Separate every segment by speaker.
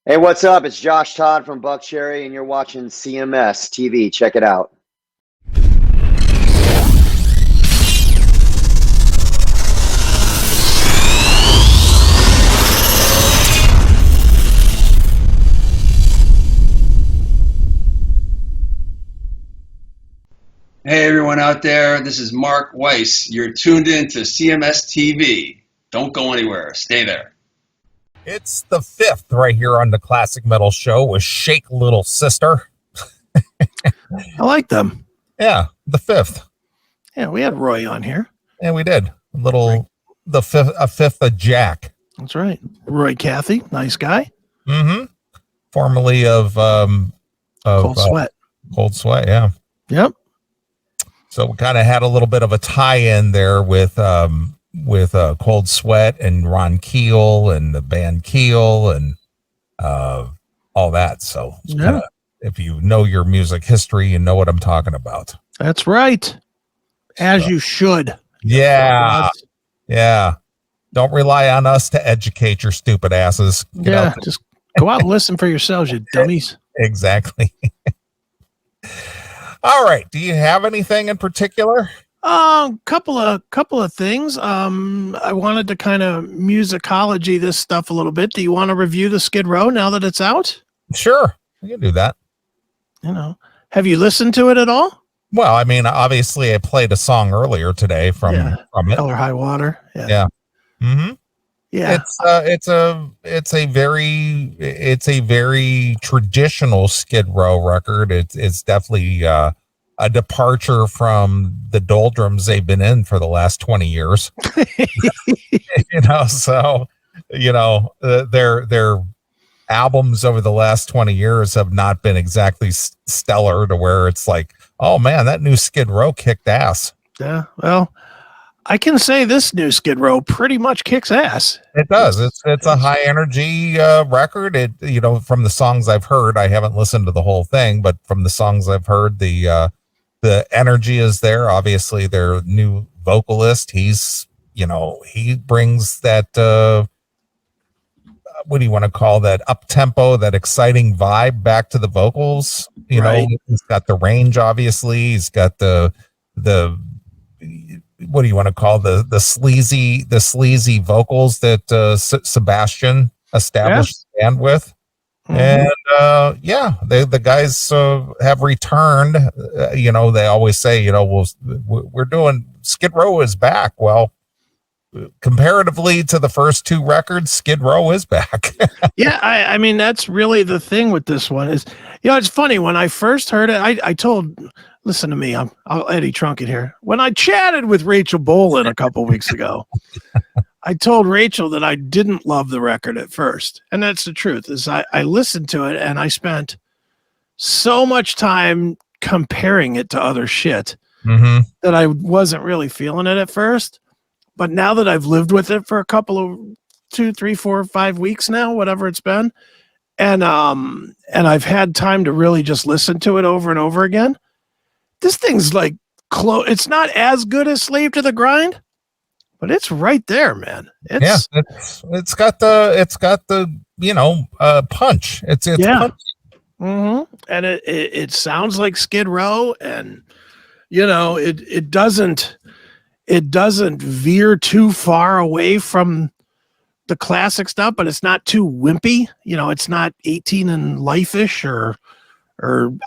Speaker 1: Hey, what's up? It's Josh Todd from Buck Cherry, and you're watching CMS TV. Check it out.
Speaker 2: Hey everyone out there, this is Mark Weiss. You're tuned in to CMS TV. Don't go anywhere. Stay there.
Speaker 3: It's the 5th right here on the Classic Metal Show with Shake Little Sister.
Speaker 4: I like them.
Speaker 3: Yeah, the 5th.
Speaker 4: Yeah, we had Roy on here.
Speaker 3: Yeah, we did. A fifth of Jack.
Speaker 4: That's right. Roy Cathy, nice guy.
Speaker 3: Mm-hmm. Formerly of
Speaker 4: Cold Sweat.
Speaker 3: Cold Sweat, yeah.
Speaker 4: Yep.
Speaker 3: So we kind of had a little bit of a tie-in there with Cold Sweat and Ron Keel and the band Keel and all that. So
Speaker 4: yeah.
Speaker 3: If you know your music history, you know what I'm talking about.
Speaker 4: That's right. As you should.
Speaker 3: Yeah. Yeah. Don't rely on us to educate your stupid asses.
Speaker 4: Just go out and listen for yourselves, you dummies.
Speaker 3: Exactly. All right. Do you have anything in particular?
Speaker 4: Couple of things. I wanted to kind of musicology this stuff a little bit. Do you want to review the Skid Row now that it's out?
Speaker 3: Sure. We can do that.
Speaker 4: Have you listened to it at all?
Speaker 3: Well, I mean, obviously I played a song earlier today from it.
Speaker 4: Hell or High Water.
Speaker 3: Yeah. Mm-hmm.
Speaker 4: Yeah.
Speaker 3: It's a very traditional Skid Row record. It's definitely a departure from the doldrums they've been in for the last 20 years. Their albums over the last 20 years have not been exactly stellar to where it's like, oh man, that new Skid Row kicked ass.
Speaker 4: Yeah. Well, I can say this new Skid Row pretty much kicks ass.
Speaker 3: It does. It's a high energy record. From the songs I've heard, I haven't listened to the whole thing, but from the songs I've heard, the energy is there. Obviously, their new vocalist, he brings that what do you want to call that, up tempo, that exciting vibe back to the vocals. He's got the range, obviously. He's got the what do you want to call the sleazy vocals that Sebastian established the band with. Mm-hmm. And the guys have returned. They always say, we're doing Skid Row is back. Well, comparatively to the first two records, Skid Row is back.
Speaker 4: Yeah, I mean, that's really the thing with this one is, it's funny. When I first heard it, I told, listen to me, I'll Eddie Trunkett here. When I chatted with Rachel Bolin a couple weeks ago, I told Rachel that I didn't love the record at first. And that's the truth, is I listened to it and I spent so much time comparing it to other shit that I wasn't really feeling it at first. But now that I've lived with it for a couple of 2, 3, 4, 5 weeks now, whatever it's been, and I've had time to really just listen to it over and over again, this thing's like close. It's not as good as Slave to the Grind, but it's right there, man.
Speaker 3: It's got the punch. It's punch.
Speaker 4: Mm-hmm. And it sounds like Skid Row, and it doesn't veer too far away from the classic stuff, but it's not too wimpy. It's not 18 and Life-ish or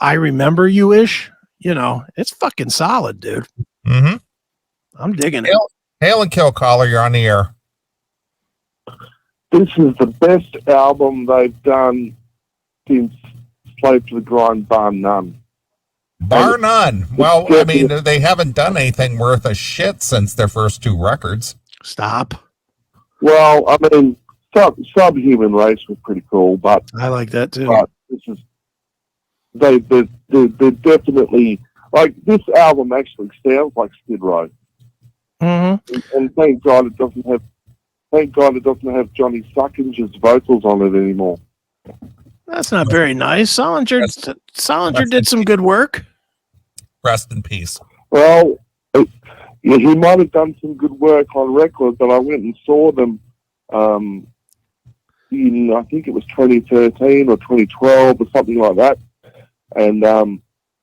Speaker 4: I Remember You-ish. It's fucking solid, dude.
Speaker 3: Mm-hmm.
Speaker 4: I'm digging it.
Speaker 3: Hail and Kill Caller, you're on the air.
Speaker 5: This is the best album they've done since Slave to the Grind, bar none.
Speaker 3: Bar none. Well, I mean, they haven't done anything worth a shit since their first two records.
Speaker 4: Stop.
Speaker 5: Well, I mean, Subhuman Race was pretty cool, but
Speaker 4: I like that too.
Speaker 5: But this is they're definitely, like, this album actually sounds like Skid Row.
Speaker 4: Mm-hmm.
Speaker 5: And thank God it doesn't have Johnny Suckinger's vocals on it anymore.
Speaker 4: That's not very nice. Solinger did some good work.
Speaker 3: Rest in peace.
Speaker 5: Well, he might have done some good work on record, but I went and saw them in, I think it was 2013 or 2012 or something like that. And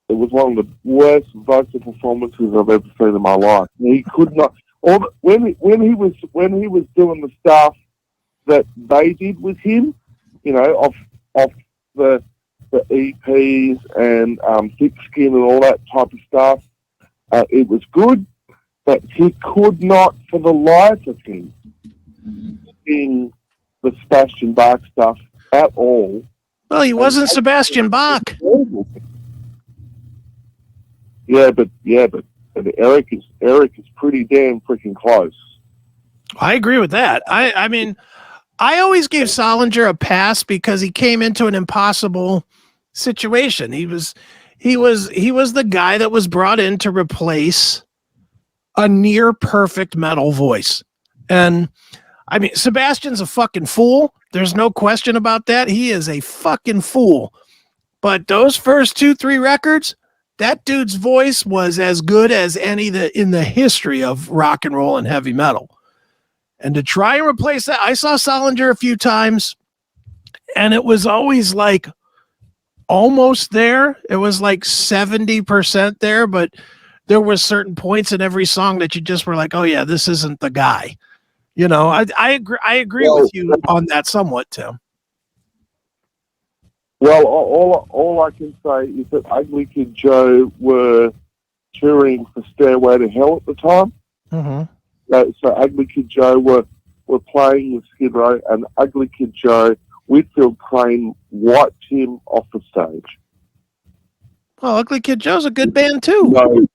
Speaker 5: it was one of the worst vocal performances I've ever seen in my life. He could not. When he was doing the stuff that they did with him, you know, off the EPs and Thick Skin and all that type of stuff, it was good, but he could not, for the life of him, sing the Sebastian Bach stuff at all.
Speaker 4: Well, he wasn't Sebastian Bach.
Speaker 5: Yeah, but Eric is pretty damn freaking close.
Speaker 4: I agree with that. I mean, I always gave Solinger a pass because he came into an impossible situation. He was the guy that was brought in to replace a near perfect metal voice. And I mean, Sebastian's a fucking fool. There's no question about that. He is a fucking fool. But those first 2-3 records, that dude's voice was as good as any in the history of rock and roll and heavy metal. And to try and replace that, I saw Solinger a few times, and it was always like almost there. It was like 70% there, but there were certain points in every song that you just were like, oh yeah, this isn't the guy. You know, I agree with you on that somewhat, Tim.
Speaker 5: Well, all I can say is that Ugly Kid Joe were touring for Stairway to Hell at the time.
Speaker 4: Mm-hmm.
Speaker 5: So Ugly Kid Joe were playing with Skid Row, and Ugly Kid Joe, Whitfield Crane wiped him off the stage.
Speaker 4: Well, Ugly Kid Joe's a good band too.
Speaker 5: No,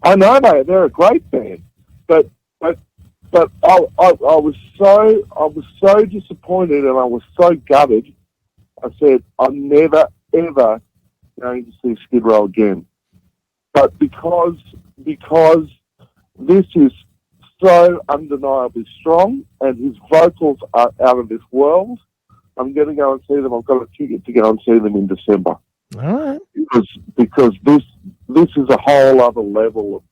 Speaker 5: I know they're a great band, but I was so disappointed and I was so gutted. I said, I'm never, ever going to see Skid Row again. But because this is so undeniably strong and his vocals are out of this world, I'm going to go and see them. I've got a ticket to go and see them in December.
Speaker 4: All right.
Speaker 5: Because this is a whole other level of,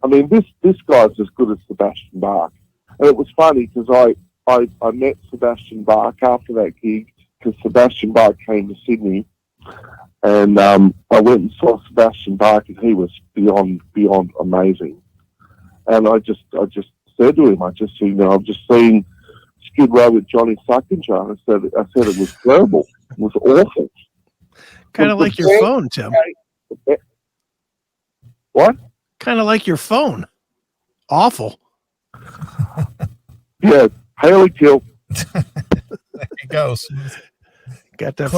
Speaker 5: I mean, this guy's as good as Sebastian Bach. And it was funny because I met Sebastian Bach after that gig, because Sebastian Bach came to Sydney, and I went and saw Sebastian Bach, and he was beyond amazing. And I just said to him, I've just seen Skid Row with Johnny Suckinger. I said it was terrible. It was awful.
Speaker 4: Kind of like your phone, Tim.
Speaker 5: What?
Speaker 4: Kind of like your phone. Awful.
Speaker 5: Yeah, Haley Kill.
Speaker 3: There he goes.
Speaker 4: Got that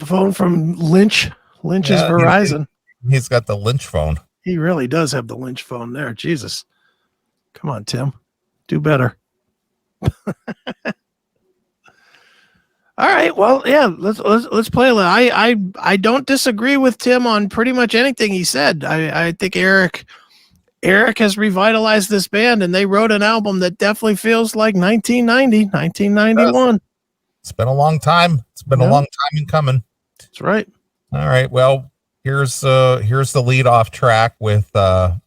Speaker 4: phone from Lynch. Lynch's Verizon.
Speaker 3: He's got the Lynch phone.
Speaker 4: He really does have the Lynch phone there. Jesus. Come on, Tim. Do better. All right. Well, yeah, let's play a little. I don't disagree with Tim on pretty much anything he said. I think Eric has revitalized this band, and they wrote an album that definitely feels like 1990, 1991.
Speaker 3: It's been a long time. It's been a long time in coming.
Speaker 4: That's right.
Speaker 3: All right. Well, here's the lead off track with Hell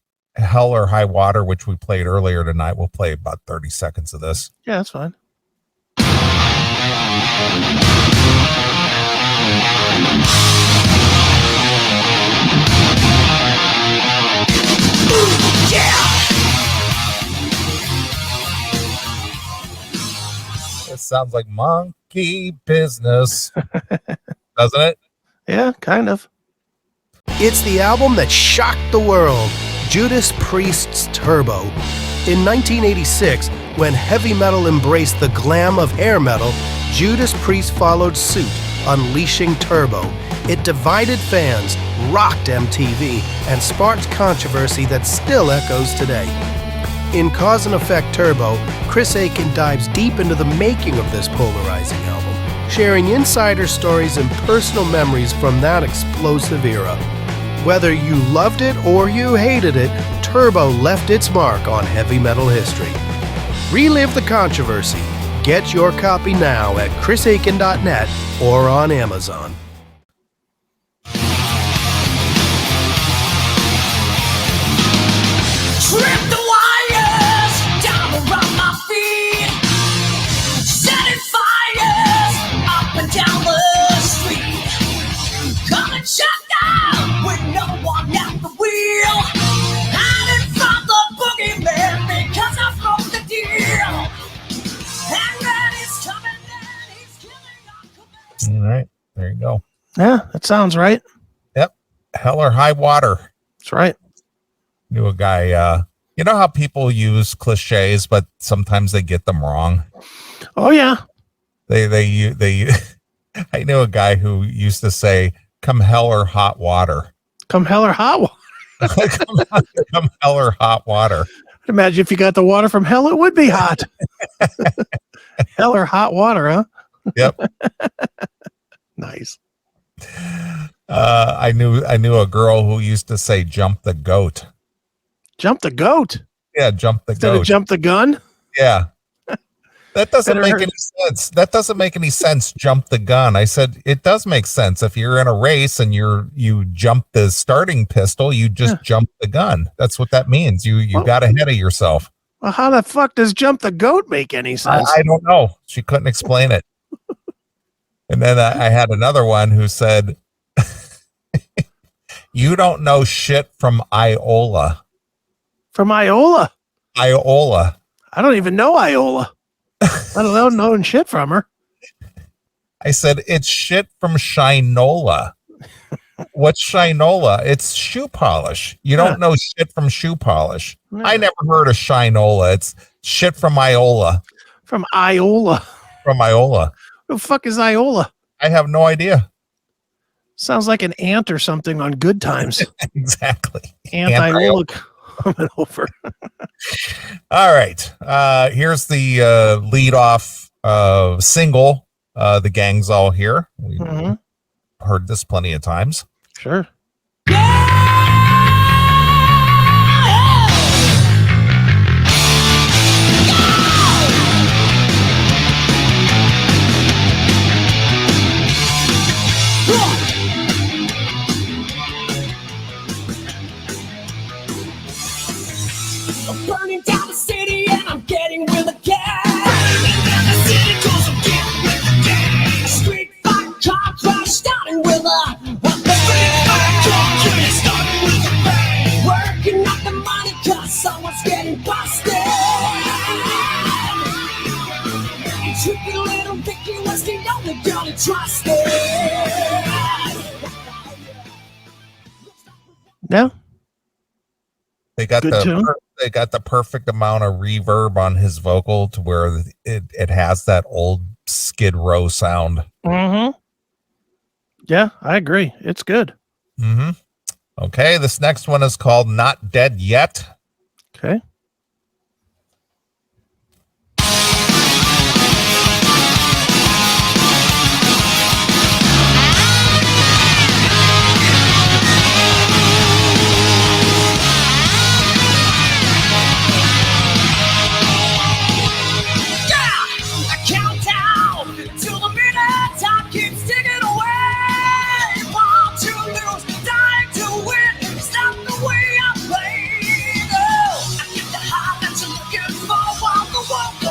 Speaker 3: or High Water, which we played earlier tonight. We'll play about 30 seconds of this.
Speaker 4: Yeah, that's fine.
Speaker 3: This sounds like monkey business, doesn't it?
Speaker 4: Yeah, kind of.
Speaker 6: It's the album that shocked the world, Judas Priest's Turbo. In 1986, when heavy metal embraced the glam of hair metal, Judas Priest followed suit, unleashing Turbo. It divided fans, rocked MTV, and sparked controversy that still echoes today. In Cause and Effect Turbo, Chris Aiken dives deep into the making of this polarizing album, sharing insider stories and personal memories from that explosive era. Whether you loved it or you hated it, Turbo left its mark on heavy metal history. Relive the controversy. Get your copy now at chrisaiken.net or on Amazon.
Speaker 7: Trip the wires down around my feet.
Speaker 3: There you go.
Speaker 4: Yeah, that sounds right.
Speaker 3: Yep. Hell or high water.
Speaker 4: That's right.
Speaker 3: Knew a guy, you know how people use cliches, but sometimes they get them wrong.
Speaker 4: Oh yeah.
Speaker 3: They I knew a guy who used to say, come hell or hot water.
Speaker 4: Come hell or hot water.
Speaker 3: Come hell or hot water.
Speaker 4: I'd imagine if you got the water from hell, it would be hot. Hell or hot water, huh?
Speaker 3: Yep.
Speaker 4: Nice.
Speaker 3: I knew a girl who used to say jump the goat.
Speaker 4: Jump the goat.
Speaker 3: Yeah, jump the
Speaker 4: Instead
Speaker 3: goat.
Speaker 4: of jump the gun.
Speaker 3: Yeah. That doesn't
Speaker 4: Better
Speaker 3: make
Speaker 4: hurt.
Speaker 3: any sense. That doesn't make any sense. Jump the gun. I said it does make sense. If you're in a race and you jump the starting pistol, you just jump the gun. That's what that means. You got ahead of yourself.
Speaker 4: Well, how the fuck does jump the goat make any sense?
Speaker 3: I don't know. She couldn't explain it. And then I had another one who said, "You don't know shit from Iola."
Speaker 4: From Iola.
Speaker 3: Iola.
Speaker 4: I don't even know Iola. Let alone knowing shit from her.
Speaker 3: I said, it's shit from Shinola. What's Shinola? It's shoe polish. You don't know shit from shoe polish.
Speaker 4: Yeah.
Speaker 3: I never heard of Shinola. It's shit from Iola.
Speaker 4: From Iola.
Speaker 3: From Iola.
Speaker 4: Who the fuck is Iola?
Speaker 3: I have no idea.
Speaker 4: Sounds like an ant or something on Good Times.
Speaker 3: Exactly.
Speaker 4: Aunt Iola coming over.
Speaker 3: All right. Here's the lead off single. The Gang's All Here. We've heard this plenty of times.
Speaker 4: Sure.
Speaker 7: I'm burning down the city and I'm getting with the gas. Burning down the city 'cause I'm getting with the gas. Street fight, car crash, starting with a bang. Starting with a bang. Working up the money 'cause someone's getting busted. And tricky little Vicky was the only girl he trusted.
Speaker 4: Yeah.
Speaker 3: They got
Speaker 4: Good tune.
Speaker 3: they got the perfect amount of reverb on his vocal to where it has that old Skid Row sound.
Speaker 4: Mm-hmm. Yeah, I agree. It's good.
Speaker 3: Mm-hmm. Okay, this next one is called Not Dead Yet.
Speaker 4: Okay.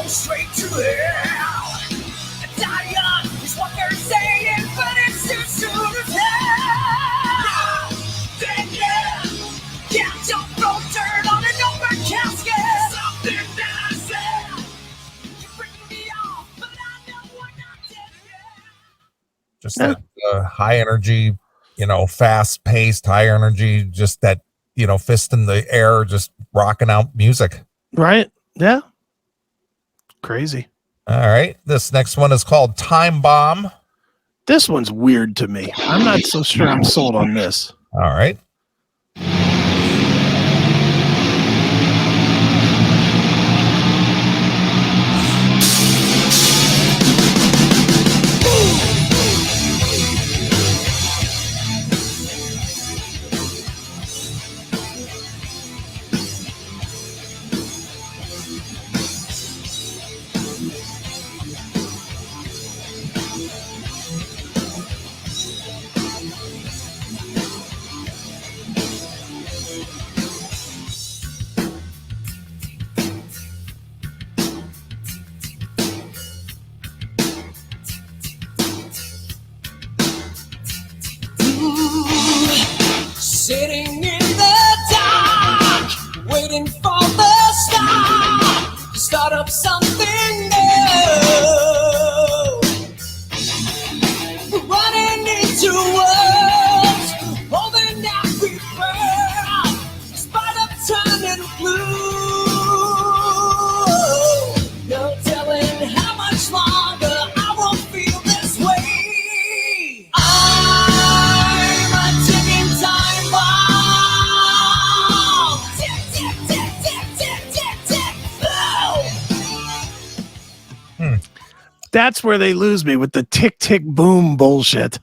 Speaker 7: Straight to hell. Diane is what they're saying, but it's too soon to tell. Then yeah, don't throw dirt on an open casket. Something that I said. You're freaking me off, but I know we're not dead yet.
Speaker 3: Just that high energy, fast paced, high energy, just that, fist in the air, just rocking out music.
Speaker 4: Right? Yeah. Crazy.
Speaker 3: All right. This next one is called Time Bomb.
Speaker 4: This one's weird to me. I'm not so sure I'm sold on this.
Speaker 3: All right.
Speaker 4: That's where they lose me with the tick tick boom bullshit.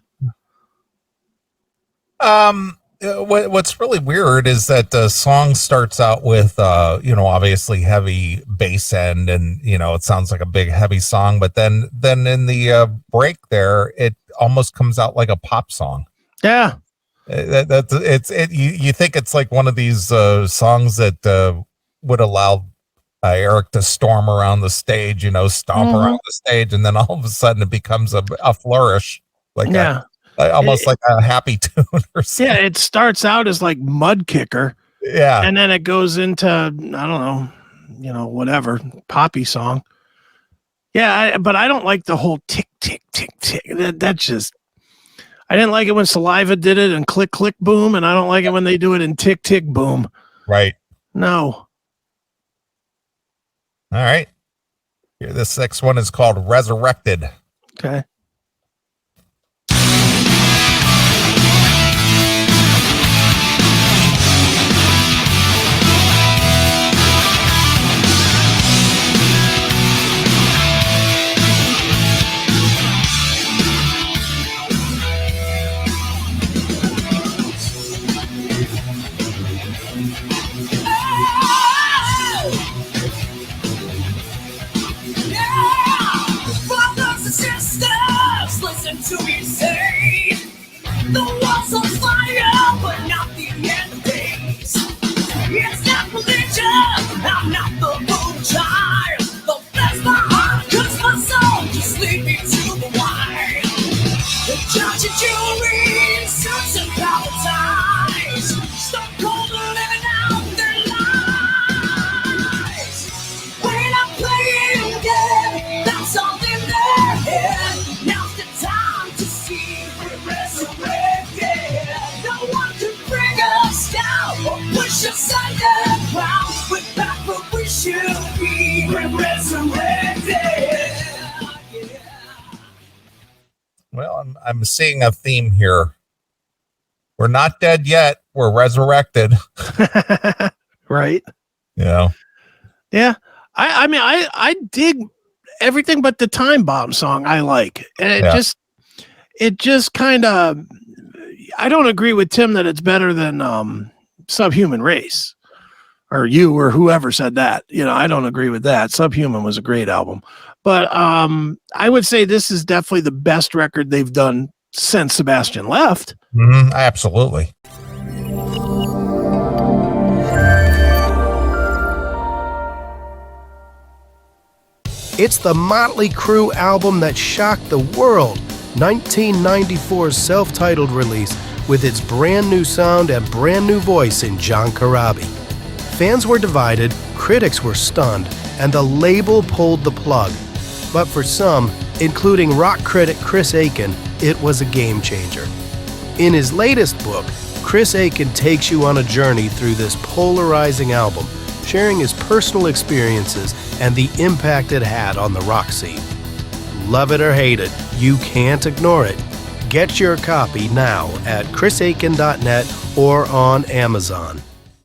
Speaker 3: What's really weird is that the song starts out with, obviously heavy bass end, and it sounds like a big heavy song. But then in the break there, it almost comes out like a pop song.
Speaker 4: Yeah,
Speaker 3: you think it's like one of these songs that would allow Eric to storm around the stage, stomp around the stage, and then all of a sudden it becomes a flourish, like almost like a happy tune or something.
Speaker 4: Yeah, it starts out as like Mud Kicker.
Speaker 3: Yeah.
Speaker 4: And then it goes into, I don't know, whatever, poppy song. Yeah, but I don't like the whole tick, tick, tick, tick. That's just, I didn't like it when Saliva did it and click, click, boom. And I don't like it when they do it in tick, tick, boom.
Speaker 3: Right.
Speaker 4: No.
Speaker 3: All right. Here, this next one is called Resurrected.
Speaker 4: Okay.
Speaker 7: To be saved, the world's on fire, but not the end of days. It's not religion, I'm not the boom child. Though bless my heart, cause my soul just lead me to the wine. The judge and jury, suits and power ties, stop cold living out their lives. When I'm playing dead, that's all in their head. Now's the time to see we're resurrected. No one can bring us down or push us underground. We're back where we should be. We're resurrected.
Speaker 3: Well, I'm seeing a theme here. We're not dead yet. We're resurrected.
Speaker 4: Right.
Speaker 3: Yeah.
Speaker 4: Yeah. I mean, I dig everything but the Time Bomb song. I like, and it just kind of, I don't agree with Tim that it's better than Subhuman Race or you or whoever said that. I don't agree with that. Subhuman was a great album, but I would say this is definitely the best record they've done since Sebastian left.
Speaker 3: Absolutely.
Speaker 6: It's the Motley Crue album that shocked the world. 1994's self-titled release with its brand new sound and brand new voice in John Corabi. Fans were divided, critics were stunned, and the label pulled the plug. But for some, including rock critic Chris Aiken, it was a game changer. In his latest book, Chris Aiken takes you on a journey through this polarizing album, sharing his personal experiences and the impact it had on the rock scene. Love it or hate it, you can't ignore it. Get your copy now at chrisaiken.net or on Amazon.